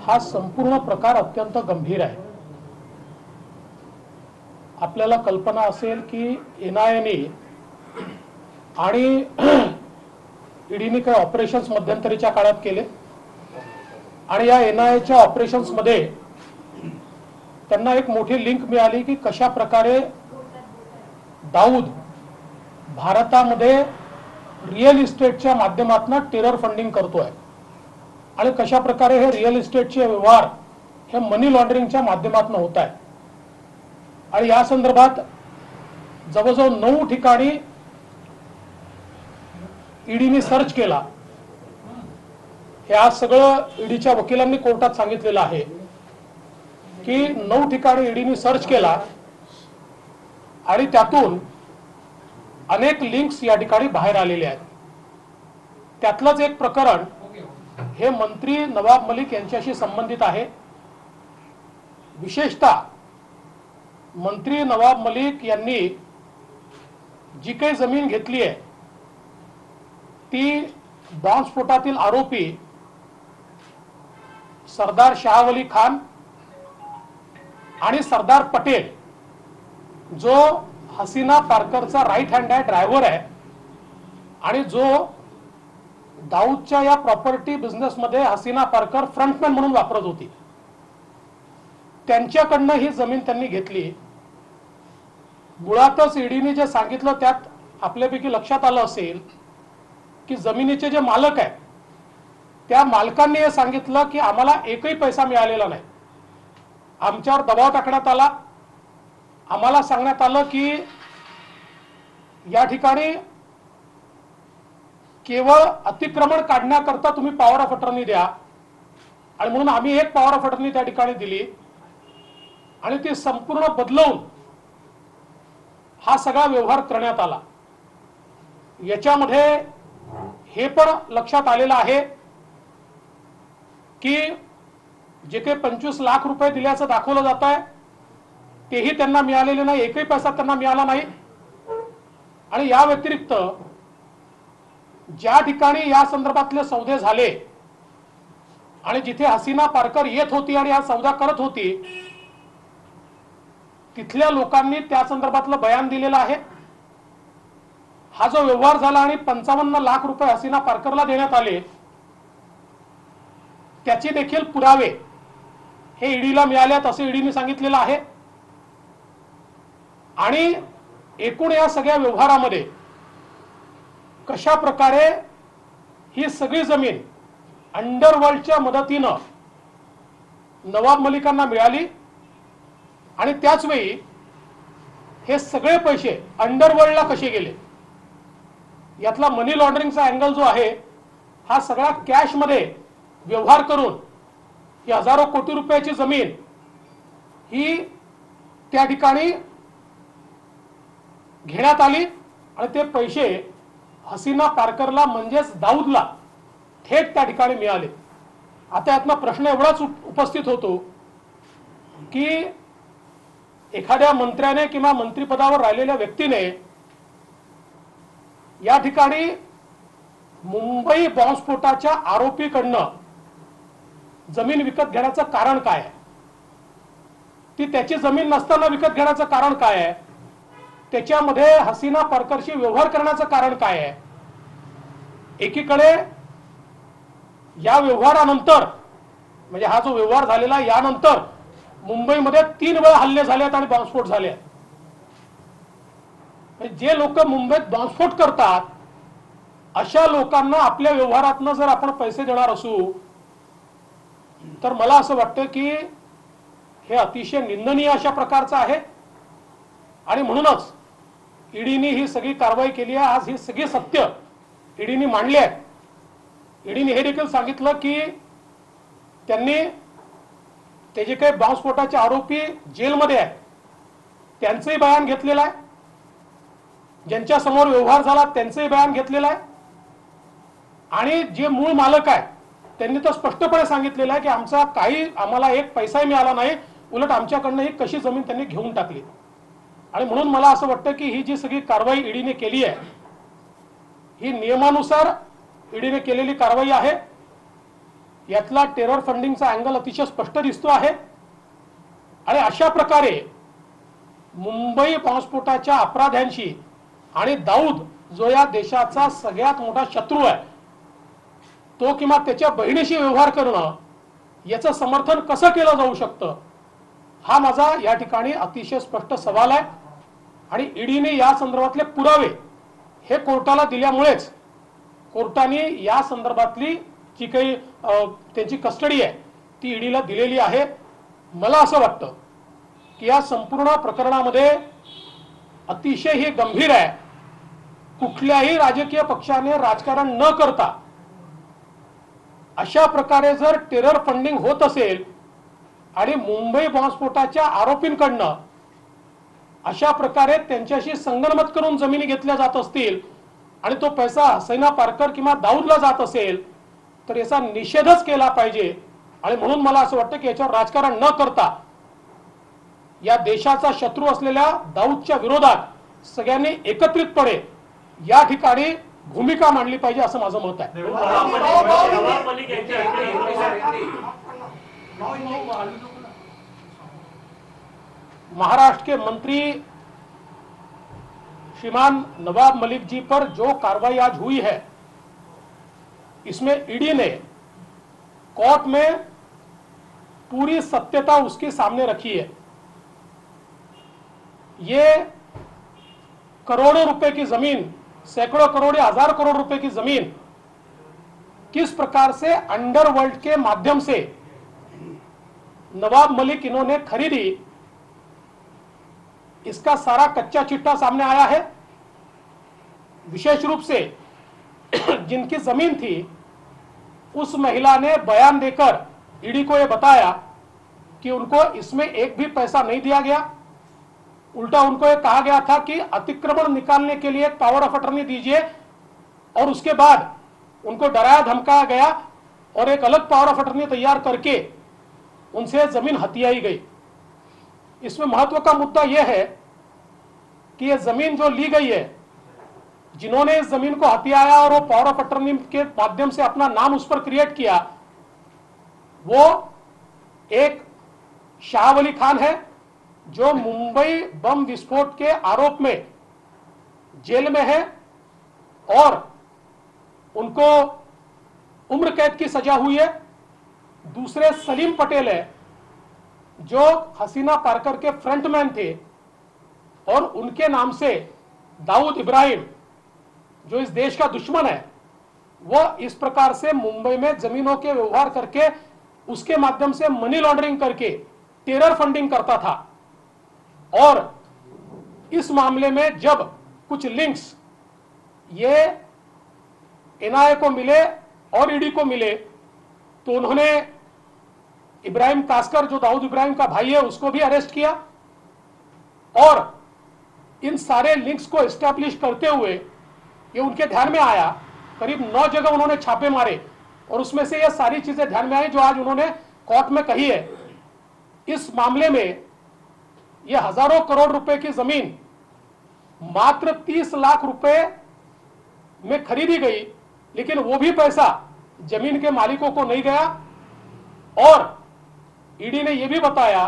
हा संपूर्ण प्रकार अत्यंत गंभीर आहे। आपल्याला कल्पना असेल की एनआयएने आणि ईडीने काही ऑपरेशन्स मध्यंतरीच्या काळात केले आणि या एनआयएच्या ऑपरेशन्स मध्ये त्यांना एक मोठी लिंक मिळाली की कशा प्रकारे दाऊद भारतामध्ये रिअल इस्टेटच्या माध्यमातून टेरर फंडिंग करतोय आणि कशा प्रकारे हे रिअल इस्टेटचे व्यवहार हे मनी लॉन्ड्रिंगच्या माध्यमातून होत आहे। आणि या संदर्भात जवळजवळ 9 ठिकाणी ईडीने सर्च केला। हे आज सगळं ईडीच्या वकिलांनी कोर्टात सांगितलेलं आहे की 9 ठिकाणी ईडीने सर्च केला आणि त्यातून अनेक लिंक्स या ठिकाणी बाहेर आलेले आहेत। त्यातलंच एक प्रकरण हे मंत्री नवाब मलिक यांच्याशी संबंधित आहे। विशेषतः मंत्री नवाब मलिक यांनी जी काही जमीन घेतली आहे ती बॉम्बस्फोटातील आरोपी सरदार शाहवली खान आणि सरदार पटेल जो हसीना पारकरचा राईट हँड आहे, ड्रायव्हर आहे आणि जो दाऊदच्या या प्रॉपर्टी बिझनेस मध्ये हसीना पारकर फ्रंटमॅन म्हणून वापरत होती, त्यांच्याकडनं ही जमीन त्यांनी घेतली। मुळातच ईडीने जे सांगितलं त्यात आपल्यापैकी लक्षात आलं असेल की जमिनीचे जे मालक आहेत त्या मालकांनी हे सांगितलं की आम्हाला एकही पैसा मिळालेला नाही। आमच्यावर दबाव टाकण्यात आला, आम्हाला सांगण्यात आलं की या ठिकाणी केवळ अतिक्रमण काढण्याकरता तुम्ही पॉवर ऑफ अटर्नी द्या आणि म्हणून आम्ही एक पॉवर ऑफ अटर्नी त्या ठिकाणी दिली आणि ती संपूर्ण बदलवून हा सगळा व्यवहार करण्यात आला। याच्यामध्ये हे पण लक्षात आलेलं आहे की जे काही 25 लाख रुपये दिल्याचं दाखवलं जात आहे तेही त्यांना मिळालेले नाही, एकही पैसा त्यांना मिळाला नाही। आणि या व्यतिरिक्त ज्या ठिकाणी या संदर्भातले सौदे झाले आणि जिथे हसीना पारकर येत होती आणि हा सौदा करत होती तिथल्या लोकांनी त्या संदर्भातलं बयान दिलेलं आहे। हा जो व्यवहार झाला आणि 55 लाख रुपये हसीना पारकरला देण्यात आले त्याचे देखील पुरावे हे ईडीला मिळालेत असे ईडीने सांगितलेलं आहे। आणि एकूण या सगळ्या व्यवहारामध्ये कशा प्रकारे ही सगळी जमीन अंडरवर्ल्डच्या मदतीनं नवाब मलिकांना मिळाली आणि त्याच वेळी हे सगळे पैसे अंडरवर्ल्डला कसे गेले यातला मनी लॉन्ड्रिंगचा अँगल जो आहे हा सगळा कॅश मध्ये व्यवहार करून ही हजारो कोटी रुपयाची जमीन ही त्या ठिकाणी घेण्यात आली आणि ते पैसे हसीना पारकरला म्हणजेच दाऊदला थेट त्या ठिकाणी मिळाले। आता यातला प्रश्न एवढाच उपस्थित होतो की एखाद्या मंत्र्याने किंवा मंत्रिपदावर राहिलेल्या व्यक्तीने या ठिकाणी मुंबई बॉम्बस्फोटाच्या आरोपीकडनं जमीन विकत घेण्याचं कारण काय आहे, ती त्याची जमीन नसताना विकत घेण्याचं कारण काय आहे, त्याच्यामध्ये हसीना पारकरशी व्यवहार करण्याचं कारण काय आहे। एकीकडे या व्यवहारानंतर म्हणजे हा जो व्यवहार झालेला यानंतर मुंबईमध्ये 3 वेळा हल्ले झालेत आणि बॉम्बस्फोट झाले आहेत। जे लोक मुंबईत बॉम्बस्फोट करतात अशा लोकांना आपल्या व्यवहारातनं जर आपण पैसे देणार असू तर मला असं वाटतं की हे अतिशय निंदनीय अशा प्रकारचं आहे। आणि म्हणूनच ईडीने ही सगळी कारवाई केली आहे। आज ही सगळी सत्य ईडीने मांडली आहे। ईडीने हे देखील सांगितलं की त्यांनी ते जे काही बॉम्बस्फोटाचे आरोपी जेलमध्ये आहेत त्यांचंही बयान घेतलेलं आहे, ज्यांच्या समोर व्यवहार झाला त्यांचंही बयान घेतलेलं आहे आणि जे मूळ मालक आहेत त्यांनी तर स्पष्टपणे सांगितलेलं आहे की आम्हाला एक पैसाही मिळाला नाही, उलट आमच्याकडनं ही कशी जमीन त्यांनी घेऊन टाकली। आणि म्हणून मला असं वाटतं की ही जी सगळी कारवाई ईडीने केली आहे ही नियमानुसार ईडीने केलेली कारवाई आहे यातला टेरर फंडिंगचा अँगल अतिशय स्पष्ट दिसतो आहे आणि अशा प्रकारे मुंबई बॉम्बस्फोटाच्या अपराध्यांशी आणि दाऊद जो या देशाचा सगळ्यात मोठा शत्रू आहे तो किंवा त्याच्या बहिणीशी व्यवहार करणं याचं समर्थन कसं केलं जाऊ शकतं हा माझा या ठिकाणी अतिशय स्पष्ट सवाल आहे आणि ईडीने या संदर्भातले पुरावे हे कोर्टाला दिल्यामुळेच कोर्टाने या संदर्भातली जी काही त्यांची कस्टडी आहे ती ईडीला दिलेली आहे। मला असं वाटतं की या संपूर्ण प्रकरणामध्ये अतिशय ही गंभीर आहे। कुठल्याही राजकीय पक्षाने राजकारण न करता अशा प्रकारे जर टेरर फंडिंग होत असेल आणि मुंबई बॉम्बस्फोटाच्या आरोपींकडनं अशा प्रकारे त्यांच्याशी संगनमत करून जमिनी घेतल्या जात असतील आणि तो पैसा हसीना पारकर किंवा दाऊदला जात असेल तर याचा निषेधच केला पाहिजे आणि म्हणून मला असं वाटतं की याच्यावर राजकारण न करता या देशाचा शत्रू असलेल्या दाऊदच्या विरोधात सगळ्यांनी एकत्रितपणे या ठिकाणी भूमिका मांडली पाहिजे असं माझं मत आहे। महाराष्ट्र के मंत्री श्रीमान नवाब मलिक जी पर जो कार्रवाई आज हुई है इसमें ईडी ने कोर्ट में पूरी सत्यता उसके सामने रखी है। ये करोड़ों रुपए की जमीन, सैकड़ों करोड़ या हजार करोड़ रुपए की जमीन किस प्रकार से अंडरवर्ल्ड के माध्यम से नवाब मलिक इन्होंने खरीदी इसका सारा कच्चा चिट्ठा सामने आया है। विशेष रूप से जिनकी जमीन थी उस महिला ने बयान देकर ईडी को यह बताया कि उनको इसमें एक भी पैसा नहीं दिया गया, उल्टा उनको यह कहा गया था कि अतिक्रमण निकालने के लिए एक पावर ऑफ अटर्नी दीजिए और उसके बाद उनको डराया धमकाया गया और एक अलग पावर ऑफ अटर्नी तैयार करके उनसे जमीन हथियाई गई। इसमें महत्व का मुद्दा यह है कि यह जमीन जो ली गई है, जिन्होंने इस जमीन को हथियाया और वो पावर ऑफ अटर्नी के माध्यम से अपना नाम उस पर क्रिएट किया, वो एक शाह वली खान है जो मुंबई बम विस्फोट के आरोप में जेल में है और उनको उम्र कैद की सजा हुई है। दूसरे सलीम पटेल है जो हसीना पारकर के फ्रंटमैन थे और उनके नाम से दाऊद इब्राहिम जो इस देश का दुश्मन है वो इस प्रकार से मुंबई में जमीनों के व्यवहार करके उसके माध्यम से मनी लॉन्ड्रिंग करके टेरर फंडिंग करता था। और इस मामले में जब कुछ लिंक्स ये एनआईए को मिले और ईडी को मिले तो उन्होंने इब्राहिम कास्कर जो दाऊद इब्राहिम का भाई है उसको भी अरेस्ट किया और इन सारे लिंक्स को एस्टैब्लिश करते हुए ये उनके ध्यान में आया। करीब 9 जगह उन्होंने छापे मारे और उसमें से ये सारी चीजें ध्यान में आई जो आज उन्होंने कोर्ट में कही है। इस मामले में ये हजारों करोड़ रुपए की जमीन मात्र 30 लाख रुपए में खरीदी गई, लेकिन वो भी पैसा जमीन के मालिकों को नहीं गया। और ईडी ने यह भी बताया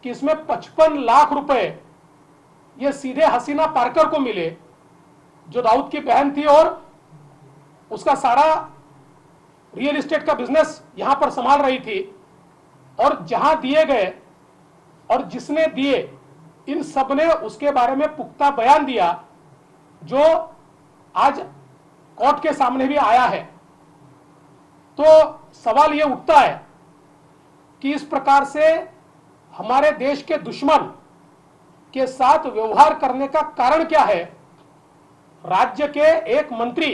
कि इसमें 55 लाख रुपए ये सीधे हसीना पारकर को मिले जो दाऊद की बहन थी और उसका सारा रियल एस्टेट का बिजनेस यहां पर संभाल रही थी। और जहां दिए गए और जिसने दिए इन सब ने उसके बारे में पुख्ता बयान दिया जो आज कोर्ट के सामने भी आया है। तो सवाल यह उठता है कि इस प्रकार से हमारे देश के दुश्मन के साथ व्यवहार करने का कारण क्या है। राज्य के एक मंत्री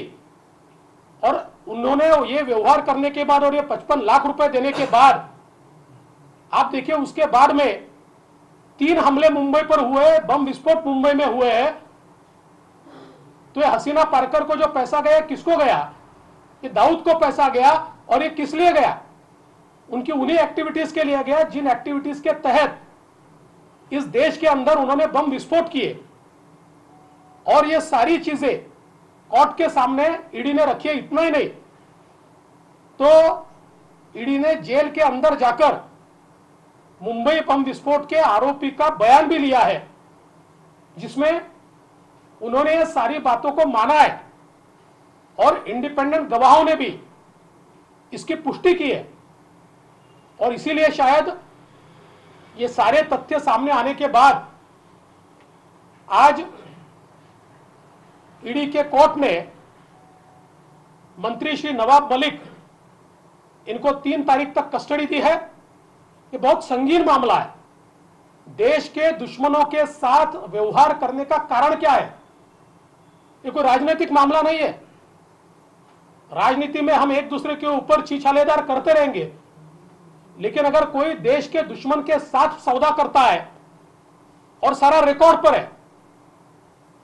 और उन्होंने ये व्यवहार करने के बाद और ये 55 लाख रुपए देने के बाद आप देखिए उसके बाद में 3 हमले मुंबई पर हुए, बम विस्फोट मुंबई में हुए हैं। तो ये हसीना पारकर को जो पैसा गया किसको गया? ये दाऊद को पैसा गया और ये किस लिए गया? उनकी उन्हीं एक्टिविटीज के लिए गया जिन एक्टिविटीज के तहत इस देश के अंदर उन्होंने बम विस्फोट किए। और ये सारी चीजें कोर्ट के सामने ईडी ने रखी है। इतना ही नहीं तो ईडी ने जेल के अंदर जाकर मुंबई बम विस्फोट के आरोपी का बयान भी लिया है, जिसमें उन्होंने ये सारी बातों को माना है और इंडिपेंडेंट गवाहों ने भी इसकी पुष्टि की है। और इसीलिए शायद ये सारे तथ्य सामने आने के बाद आज ईडी के कोर्ट ने मंत्री श्री नवाब मलिक इनको 3 तारीख तक कस्टडी दी है। ये बहुत संगीन मामला है। देश के दुश्मनों के साथ व्यवहार करने का कारण क्या है? ये कोई राजनीतिक मामला नहीं है। राजनीति में हम एक दूसरे के ऊपर छीछालेदार करते रहेंगे, लेकिन अगर कोई देश के दुश्मन के साथ सौदा करता है और सारा रिकॉर्ड पर है,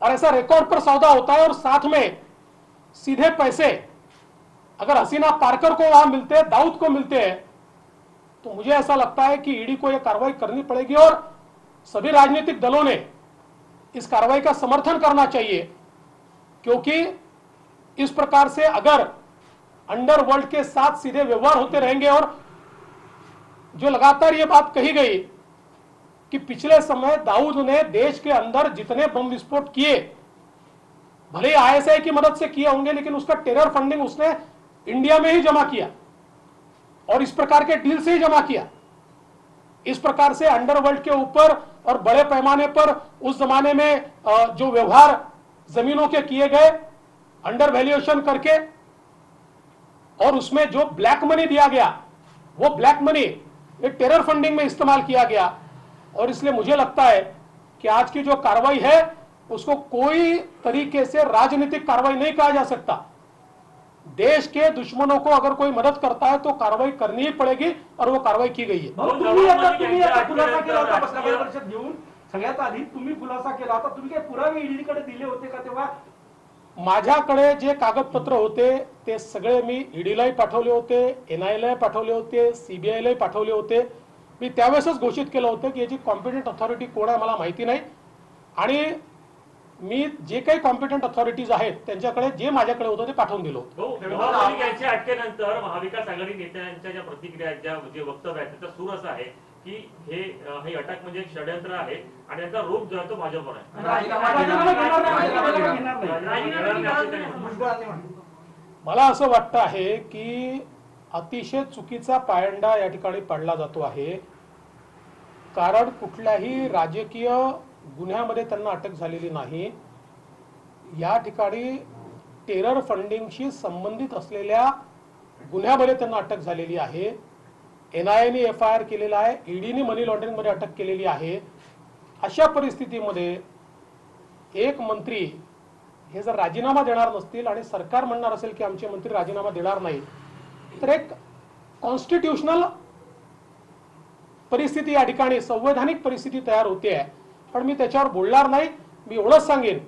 और ऐसा रिकॉर्ड पर सौदा होता है और साथ में सीधे पैसे अगर हसीना पारकर को वहां मिलते हैं, दाऊद को मिलते हैं, तो मुझे ऐसा लगता है कि ईडी को यह कार्रवाई करनी पड़ेगी और सभी राजनीतिक दलों ने इस कार्रवाई का समर्थन करना चाहिए। क्योंकि इस प्रकार से अगर अंडरवर्ल्ड के साथ सीधे व्यवहार होते रहेंगे, और जो लगातार ये बात कही गई कि पिछले समय दाऊद ने देश के अंदर जितने बम विस्फोट किए, भले आईएसआई की मदद से किए होंगे, लेकिन उसका टेरर फंडिंग उसने इंडिया में ही जमा किया और इस प्रकार के डील से ही जमा किया। इस प्रकार से अंडरवर्ल्ड के ऊपर और बड़े पैमाने पर उस जमाने में जो व्यवहार जमीनों के किए गए अंडर वैल्यूएशन करके, और उसमें जो ब्लैक मनी दिया गया, वो ब्लैक मनी एक टेरर फंडिंग में इस्तेमाल किया गया। और इसलिए मुझे लगता है कि आज की जो कार्रवाई है उसको कोई तरीके से राजनीतिक कार्रवाई नहीं कहा जा सकता। देश के दुश्मनों को अगर कोई मदद करता है तो कार्रवाई करनी ही पड़ेगी, और वो कार्रवाई की गई है। तुम्ही आता खुलासा केला होता पत्रकार परिषद घेऊन, सगळ्यात आधी तुम्ही खुलासा केला होता, तुम्ही काय पुरावे ईडीकडे दिले होते का तेव्हा? माझ्याकडे जे कागदपत्र होते ते सगळे मी ईडीलाही पाठवले होते, एनआयएला पाठवले होते, सीबीआयला पाठवले होते। मी त्यावेळेसच घोषित केलं होतं की याची कॉम्पिटंट अथॉरिटी कोण आहे मला माहिती नाही, आणि मी जे काही कॉम्पिटंट अथॉरिटीज आहेत त्यांच्याकडे जे माझ्याकडे होतं ते पाठवून दिलं होतं। यांच्या अटकेनंतर महाविकास आघाडी नेत्यांच्या ज्या प्रतिक्रिया, जे वक्तव्य आहेत, त्याचा सूर असा आहे की हे अटक म्हणजे एक षडयंत्र आहे आणि याचा रूप जो आहे तो भाजपवर आहे। मला असं वाटतं आहे की अतिशय चुकीचा पायंडा या ठिकाणी पडला जातो आहे, कारण कुठल्याही राजकीय गुन्ह्यामध्ये त्यांना अटक झालेली नाही। या ठिकाणी टेरर फंडिंगशी संबंधित असलेल्या गुन्ह्यामध्ये त्यांना अटक झालेली आहे। एनआयएने एफआयआर केलेला आहे, ईडीने मनी लॉन्ड्रिंग मध्ये अटक केलेली आहे। अशा परिस्थितीमध्ये एक मंत्री हे जर राजीनामा देणार नसतील आणि सरकार म्हणणार असेल की आमचे मंत्री राजीनामा देणार नाही, तर एक कॉन्स्टिट्यूशनल परिस्थिती या ठिकाणी संवैधानिक परिस्थिती तयार होते आहे। पण मी त्याच्यावर बोलणार नाही। मी एवढंच सांगेन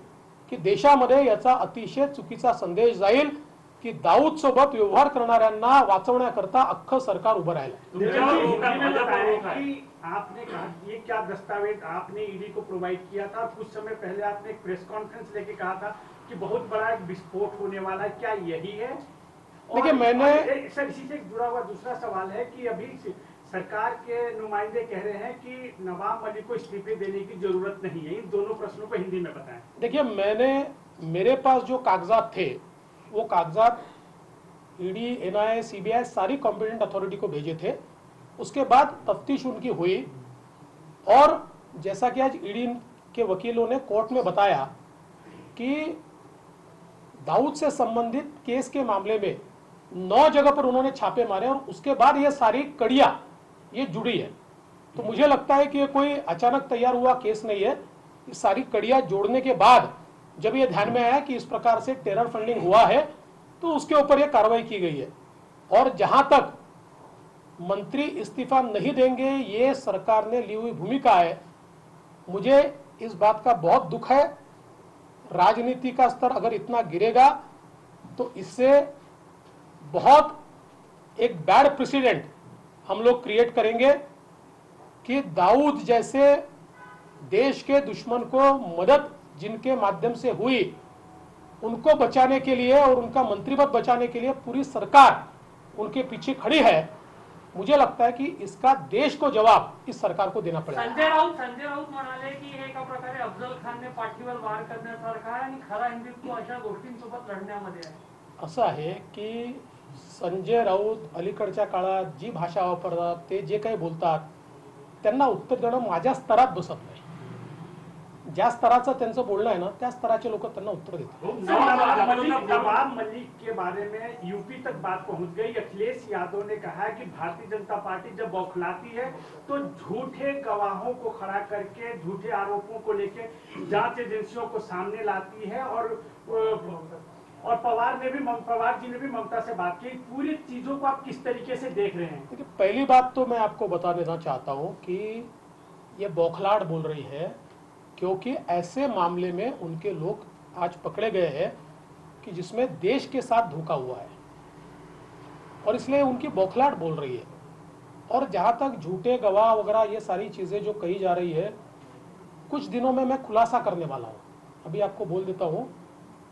की देशामध्ये याचा अतिशय चुकीचा संदेश जाईल की दाऊद सोबत व्यवहार करणाऱ्यांना वाचवण्याकरता अख्खं सरकार उभं राहिलं। आपने कहा ये क्या दस्तावेज आपने ईडी को प्रोवाइड किया था? कुछ समय पहले आपने एक प्रेस कॉन्फ्रेंस लेके कहा था कि बहुत बड़ा एक विस्फोट होने वाला है, क्या यही है? देखिए, मैंने सर इसी से जुड़ा हुआ दूसरा सवाल है कि अभी सरकार के नुमाइंदे कह रहे हैं कि नवाब मलिक को इस्तीफे देने की जरूरत नहीं है। इन दोनों प्रश्नों को हिंदी में बताएं। देखिए, मेरे पास जो कागजात थे वो कागजात ईडी, एनआईए, सीबीआई सारी कॉम्पिटेंट अथॉरिटी को भेजे थे। उसके बाद तफ्तीश उनकी हुई, और जैसा कि आज ईडी के वकीलों ने कोर्ट में बताया कि दाऊद से संबंधित केस के मामले में 9 जगह पर उन्होंने छापे मारे, और उसके बाद ये सारी कड़ियां ये जुड़ी है। तो मुझे लगता है कि ये कोई अचानक तैयार हुआ केस नहीं है। ये सारी कड़ियां जोड़ने के बाद जब ये ध्यान में आया कि इस प्रकार से टेरर फंडिंग हुआ है, तो उसके ऊपर ये कार्रवाई की गई है। और जहां तक मंत्री इस्तीफा नहीं देंगे ये सरकार ने ली हुई भूमिका है, मुझे इस बात का बहुत दुख है। राजनीति का स्तर अगर इतना गिरेगा तो इससे बहुत एक बैड प्रेसिडेंट हम लोग क्रिएट करेंगे कि दाऊद जैसे देश के दुश्मन को मदद जिनके माध्यम से हुई, उनको बचाने के लिए और उनका मंत्री पद बचाने के लिए पूरी सरकार उनके पीछे खड़ी है, मुझे लगता है कि इसका देश को जवाब इस सरकार को देना पड़ेगा. संजय राऊत म्हणाले की हे एका प्रकारे अफजल खानने पाठीवर वार करण्यासारखा आहे आणि खरा हिंदुत्व अशा गोष्टींसोबत लढण्यामध्ये आहे. असं आहे की संजय राऊत अलीकडच्या काळात जी भाषा वापरतात, ते जे काही बोलतात, त्यांना उत्तर देणं माझ्या स्तरात बसत नाही. ज्या स्तराचं त्यांचं बोलणं आहे ना, त्या स्तराचे लोक त्यांना उत्तर देतात. नवाब मलिक के बारे में यूपी तक बात पहुंच गई. अखिलेश यादव ने कहा है कि भारतीय जनता पार्टी जब बौखलाती है तो झूठे गवाहों को खड़ा करके झूठे आरोपों को लेके जांच एजेंसियों को सामने लाती है. और पवार जी ने भी ममता से बात की. पूरी चीजों को आप किस तरीके से देख रहे हैं? देखिए, पहली बात तो मैं आपको बता देना चाहता हूं कि ये बौखलाहट बोल रही है, क्योंकि ऐसे मामले में उनके लोग आज पकड़े गए हैं कि जिसमें देश के साथ धोखा हुआ है, और इसलिए उनकी बौखलाहट बोल रही है. और जहां तक झूठे गवाह वगैरह ये सारी चीजें जो कही जा रही है, कुछ दिनों में मैं खुलासा करने वाला हूं. अभी आपको बोल देता हूं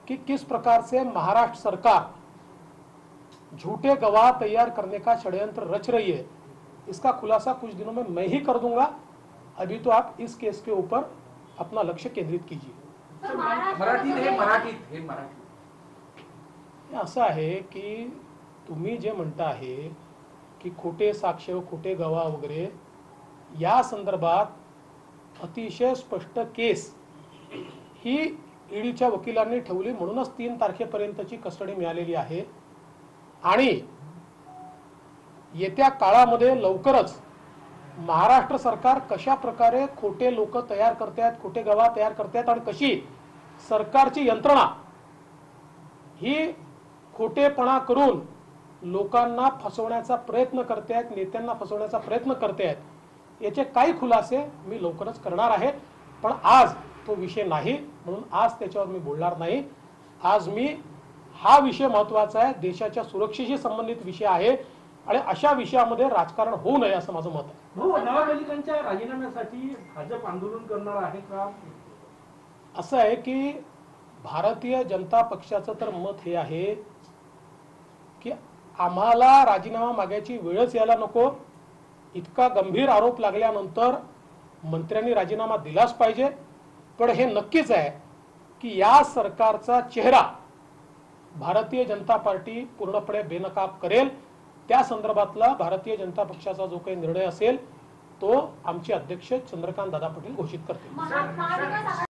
कि किस प्रकार से महाराष्ट्र सरकार झूठे गवाह तैयार करने का षड्यंत्र रच रही है. इसका खुलासा कुछ दिनों में मैं ही कर दूंगा. अभी तो आप इस केस के ऊपर अपना लक्ष्य केंद्रित कीजिए. असं आहे की तुम्ही जे म्हणता आहे की खोटे साक्ष, खोटे गवाह वगैरे, या संदर्भात अतिशय स्पष्ट केस ही ईडीच्या वकिलांनी ठेवली, म्हणूनच 3 तारखेपर्यंतची कस्टडी मिळालेली आहे. आणि येत्या काळामध्ये लवकरच महाराष्ट्र सरकार कशा प्रकारे खोटे लोक तयार करतात, खोटे गवाह तयार करतात, आणि कशी सरकारची यंत्रणा ही खोटेपणा करून लोकांना फसवण्याचा प्रयत्न करतात, नेत्यांना फसवण्याचा प्रयत्न करतात, याचे काही खुलासे मी लवकरच करणार आहे. पण आज तो विषय नाही, म्हणून आज त्याच्यावर मी बोलणार नाही. आज मी हा विषय महत्वाचा आहे, देशाच्या सुरक्षेशी संबंधित विषय आहे, आणि अशा विषयामध्ये राजकारण होऊ नये असं माझं मत आहे. नवाब मलिकांच्या राजीनाम्यासाठी भाजप आंदोलन करणार आहे का? असं आहे की भारतीय जनता पक्षाचं तर मत हे आहे की आम्हाला राजीनामा मागायची वेळच यायला नको. इतका गंभीर आरोप लागल्यानंतर मंत्र्यांनी राजीनामा दिलाच पाहिजे. पण हे नक्कीच आहे की या सरकारचा चेहरा भारतीय जनता पार्टी पूर्णपणे बेनकाब करेल. त्या संदर्भातला भारतीय जनता पक्षाचा जो काही निर्णय असेल तो आमचे अध्यक्ष चंद्रकांत दादा पाटील घोषित करतील.